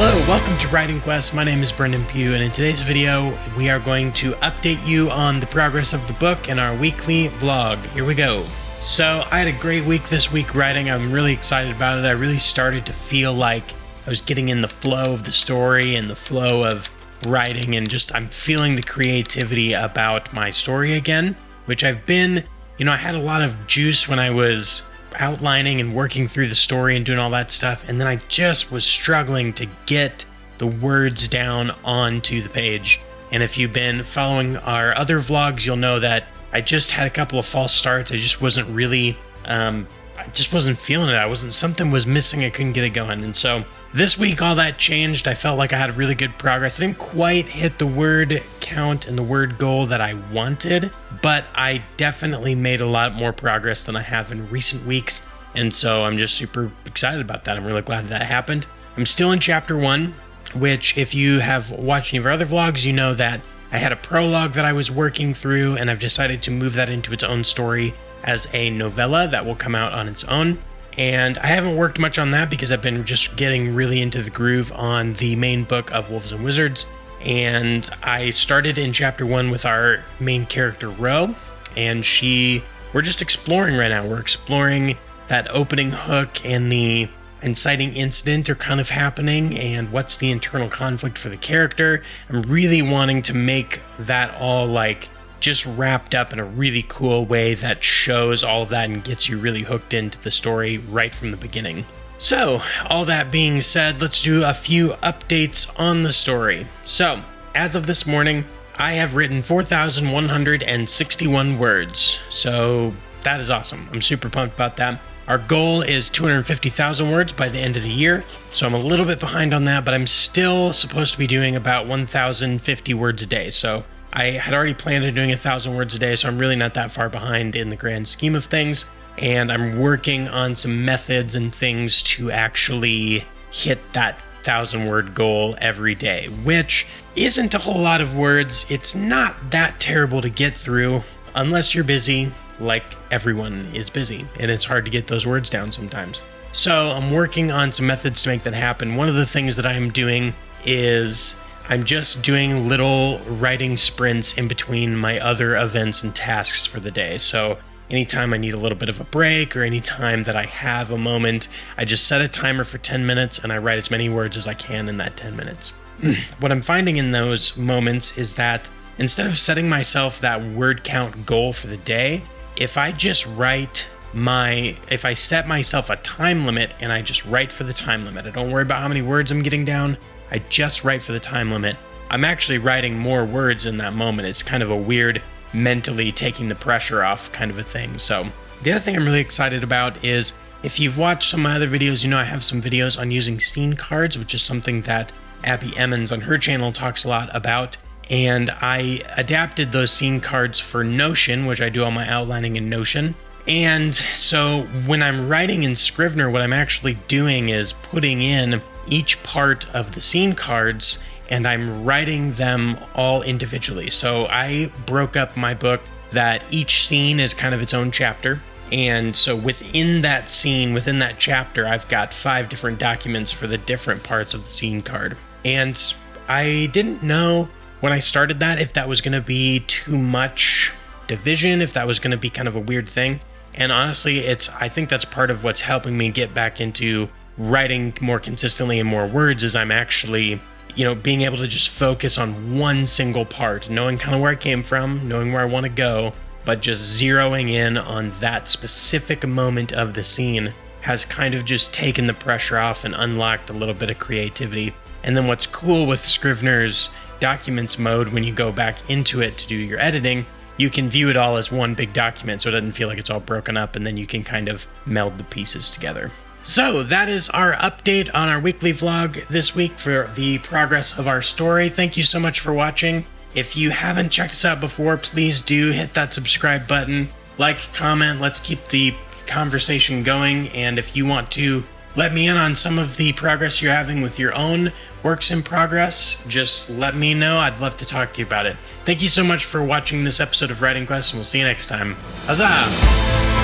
Hello, welcome to Writing Quest. My name is Brendan Pugh, and in today's video, we are going to update you on the progress of the book in our weekly vlog. Here we go. So, I had a great week this week writing. I'm really excited about it. I really started to feel like I was getting in the flow of the story and the flow of writing, and I'm feeling the creativity about my story again, which I've been, I had a lot of juice when I was outlining and working through the story and doing all that stuff, and then I just was struggling to get the words down onto the page. And if you've been following our other vlogs, you'll know that I just had a couple of false starts. I just wasn't really I just wasn't feeling it. Something was missing. I couldn't get it going. And so this week all that changed. I felt like I had really good progress. I didn't quite hit the word count and the word goal that I wanted, but I definitely made a lot more progress than I have in recent weeks. And so I'm just super excited about that. I'm really glad that happened. I'm still in chapter 1, which if you have watched any of our other vlogs, you know that I had a prologue that I was working through, and I've decided to move that into its own story as a novella that will come out on its own. And I haven't worked much on that because I've been just getting really into the groove on the main book of Wolves and Wizards. And I started in chapter 1 with our main character, Ro, and we're just exploring right now. We're exploring that opening hook, and the inciting incident are kind of happening, and what's the internal conflict for the character. I'm really wanting to make that all just wrapped up in a really cool way that shows all of that and gets you really hooked into the story right from the beginning. So, all that being said, let's do a few updates on the story. So, as of this morning, I have written 4,161 words. So, that is awesome. I'm super pumped about that. Our goal is 250,000 words by the end of the year, so I'm a little bit behind on that, but I'm still supposed to be doing about 1,050 words a day. So I had already planned on doing 1,000 words a day, so I'm really not that far behind in the grand scheme of things. And I'm working on some methods and things to actually hit that 1,000-word goal every day, which isn't a whole lot of words. It's not that terrible to get through unless you're busy. Like everyone is busy, and it's hard to get those words down sometimes. So I'm working on some methods to make that happen. One of the things that I'm doing is I'm just doing little writing sprints in between my other events and tasks for the day. So anytime I need a little bit of a break, or anytime that I have a moment, I just set a timer for 10 minutes and I write as many words as I can in that 10 minutes. What I'm finding in those moments is that instead of setting myself that word count goal for the day, if I set myself a time limit and I just write for the time limit, I don't worry about how many words I'm getting down, I just write for the time limit, I'm actually writing more words in that moment. It's kind of a weird mentally taking the pressure off kind of a thing. So the other thing I'm really excited about is, if you've watched some of my other videos, I have some videos on using scene cards, which is something that Abbie Emmons on her channel talks a lot about. And I adapted those scene cards for Notion, which I do all my outlining in Notion. And so when I'm writing in Scrivener, what I'm actually doing is putting in each part of the scene cards, and I'm writing them all individually. So I broke up my book that each scene is kind of its own chapter. And so within that scene, within that chapter, I've got 5 different documents for the different parts of the scene card. And I didn't know when I started that if that was going to be too much division, if that was going to be kind of a weird thing. And honestly, I think that's part of what's helping me get back into writing more consistently and more words, is I'm actually, being able to just focus on one single part, knowing kind of where I came from, knowing where I want to go, but just zeroing in on that specific moment of the scene has kind of just taken the pressure off and unlocked a little bit of creativity. And then what's cool with Scrivener's documents mode, when you go back into it to do your editing, you can view it all as one big document, so it doesn't feel like it's all broken up, and then you can kind of meld the pieces together. So that is our update on our weekly vlog this week for the progress of our story. Thank you so much for watching. If you haven't checked us out before, please do hit that subscribe button, like, comment, let's keep the conversation going. And if you want to let me in on some of the progress you're having with your own works in progress, just let me know. I'd love to talk to you about it. Thank you so much for watching this episode of Writing Quest, and we'll see you next time. Huzzah!